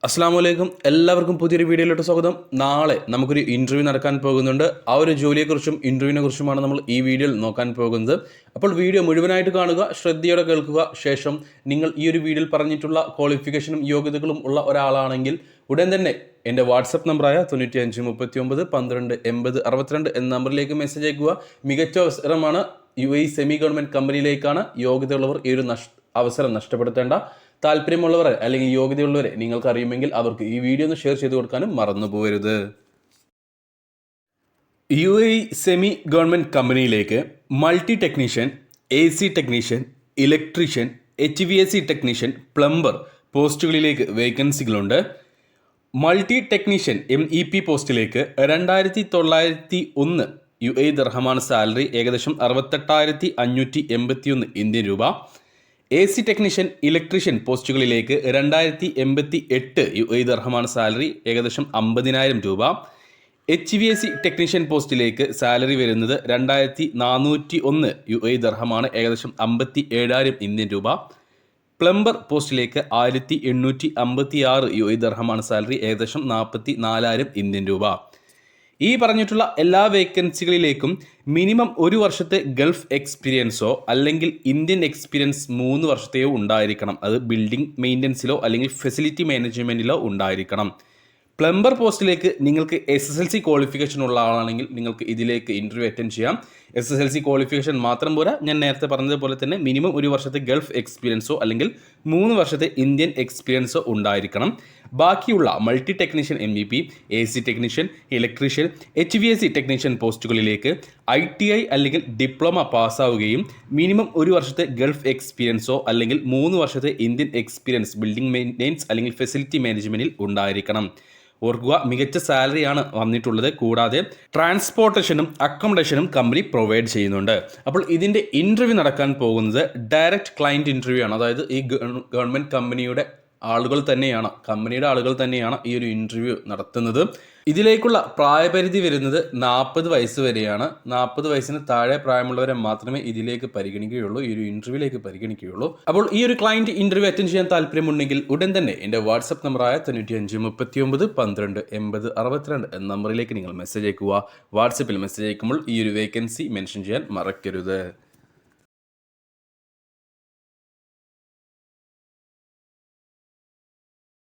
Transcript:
അസ്സലാമു എല്ലാവർക്കും പുതിയൊരു വീഡിയോയിലോട്ട് സ്വാഗതം. നാളെ നമുക്കൊരു ഇൻ്റർവ്യൂ നടക്കാൻ പോകുന്നുണ്ട്. ആ ഒരു ജോലിയെക്കുറിച്ചും ഇൻ്റർവ്യൂവിനെ കുറിച്ചുമാണ് നമ്മൾ ഈ വീഡിയോയിൽ നോക്കാൻ പോകുന്നത്. അപ്പോൾ വീഡിയോ മുഴുവനായിട്ട് കാണുക, ശ്രദ്ധയോടെ കേൾക്കുക. ശേഷം നിങ്ങൾ ഈ ഒരു വീഡിയോയിൽ പറഞ്ഞിട്ടുള്ള ക്വാളിഫിക്കേഷനും യോഗ്യതകളും ഉള്ള ഒരാളാണെങ്കിൽ ഉടൻ തന്നെ എൻ്റെ വാട്സപ്പ് നമ്പറായ 9539128062 എന്ന നമ്പറിലേക്ക് മെസ്സേജ് അയക്കുക. മികച്ച അവസരമാണ്. UAE സെമി ഗവൺമെൻറ് കമ്പനിയിലേക്കാണ്. യോഗ്യതയുള്ളവർ ഈ ഒരു അവസരം നഷ്ടപ്പെടുത്തേണ്ട. താല്പര്യമുള്ളവരെ അല്ലെങ്കിൽ യോഗ്യതയുള്ളവരെ നിങ്ങൾക്ക് അറിയുമെങ്കിൽ അവർക്ക് ഈ വീഡിയോ ഒന്ന് ഷെയർ ചെയ്ത് കൊടുക്കാനും മറന്നു പോകരുത്. UAE സെമി ഗവൺമെൻറ് കമ്പനിയിലേക്ക് multi technician, AC technician, electrician, HVAC technician, plumber പോസ്റ്റുകളിലേക്ക് വേക്കൻസികളുണ്ട്. മൾട്ടി ടെക്നീഷ്യൻ MEP പോസ്റ്റിലേക്ക് 2901 UAE ദിർഹമാണ് സാലറി. ഏകദേശം 68,581 ഇന്ത്യൻ രൂപ. AC ടെക്നീഷ്യൻ, ഇലക്ട്രീഷ്യൻ പോസ്റ്റുകളിലേക്ക് 2088 UAE ദിർഹമാണ് സാലറി. ഏകദേശം 50,000 രൂപ. HVAC ടെക്നീഷ്യൻ പോസ്റ്റിലേക്ക് സാലറി വരുന്നത് 2401 UAE ദിർഹമാണ്. ഏകദേശം 57,000 ഇന്ത്യൻ രൂപ. പ്ലംബർ പോസ്റ്റിലേക്ക് 1856 UAE ദിർഹമാണ് സാലറി. ഏകദേശം 44,000 ഇന്ത്യൻ രൂപ. ഈ പറഞ്ഞിട്ടുള്ള എല്ലാ വേക്കൻസികളിലേക്കും മിനിമം 1 വർഷത്തെ ഗൾഫ് എക്സ്പീരിയൻസോ അല്ലെങ്കിൽ ഇന്ത്യൻ എക്സ്പീരിയൻസ് 3 വർഷത്തെയോ ഉണ്ടായിരിക്കണം. അത് ബിൽഡിംഗ് മെയിൻ്റനൻസിലോ അല്ലെങ്കിൽ ഫെസിലിറ്റി മാനേജ്മെൻറ്റിലോ ഉണ്ടായിരിക്കണം. പ്ലംബർ പോസ്റ്റിലേക്ക് നിങ്ങൾക്ക് SSLC ക്വാളിഫിക്കേഷൻ ഉള്ള ആളാണെങ്കിൽ നിങ്ങൾക്ക് ഇതിലേക്ക് ഇൻ്റർവ്യൂ അറ്റൻഡ് ചെയ്യാം. SSLC ക്വാളിഫിക്കേഷൻ മാത്രം പോരാ, ഞാൻ നേരത്തെ പറഞ്ഞതുപോലെ തന്നെ മിനിമം 1 വർഷത്തെ ഗൾഫ് എക്സ്പീരിയൻസോ അല്ലെങ്കിൽ 3 വർഷത്തെ ഇന്ത്യൻ എക്സ്പീരിയൻസോ ഉണ്ടായിരിക്കണം. ബാക്കിയുള്ള multi technician MEP, AC technician, electrician, HVAC technician പോസ്റ്റുകളിലേക്ക് ITI അല്ലെങ്കിൽ ഡിപ്ലോമ പാസ്സാവുകയും മിനിമം 1 വർഷത്തെ ഗൾഫ് എക്സ്പീരിയൻസോ അല്ലെങ്കിൽ 3 വർഷത്തെ ഇന്ത്യൻ എക്സ്പീരിയൻസ് ബിൽഡിംഗ് മെയിൻ്റെനൻസ് അല്ലെങ്കിൽ ഫെസിലിറ്റി മാനേജ്മെൻറ്റിൽ ഉണ്ടായിരിക്കണം. ഓർക്കുക, മികച്ച സാലറിയാണ് വന്നിട്ടുള്ളത്. കൂടാതെ ട്രാൻസ്പോർട്ടേഷനും അക്കോമഡേഷനും കമ്പനി പ്രൊവൈഡ് ചെയ്യുന്നുണ്ട്. അപ്പോൾ ഇതിൻ്റെ ഇൻ്റർവ്യൂ നടക്കാൻ പോകുന്നത് ഡയറക്റ്റ് ക്ലയൻറ്റ് ഇൻ്റർവ്യൂ ആണ്. അതായത് ഈ ഗവൺമെൻറ് കമ്പനിയുടെ കമ്പനിയുടെ ആളുകൾ തന്നെയാണ് ഈ ഒരു ഇൻ്റർവ്യൂ നടത്തുന്നത്. ഇതിലേക്കുള്ള പ്രായപരിധി വരുന്നത് 40 വയസ്സ് വരെയാണ്. 40 വയസ്സിന് താഴെ പ്രായമുള്ളവരെ മാത്രമേ ഇതിലേക്ക് പരിഗണിക്കുകയുള്ളൂ, ഈ ഒരു ഇൻ്റർവ്യൂവിലേക്ക് പരിഗണിക്കുകയുള്ളൂ. അപ്പോൾ ഈ ഒരു ക്ലയൻറ്റ് ഇൻ്റർവ്യൂ അറ്റൻഡ് ചെയ്യാൻ താല്പര്യമുണ്ടെങ്കിൽ ഉടൻ തന്നെ എൻ്റെ വാട്സപ്പ് നമ്പറായ 9539128062 എന്ന നമ്പറിലേക്ക് നിങ്ങൾ മെസ്സേജ് അയക്കുക. വാട്സപ്പിൽ മെസ്സേജ് അയക്കുമ്പോൾ ഈ ഒരു വേക്കൻസി മെൻഷൻ ചെയ്യാൻ മറക്കരുത്.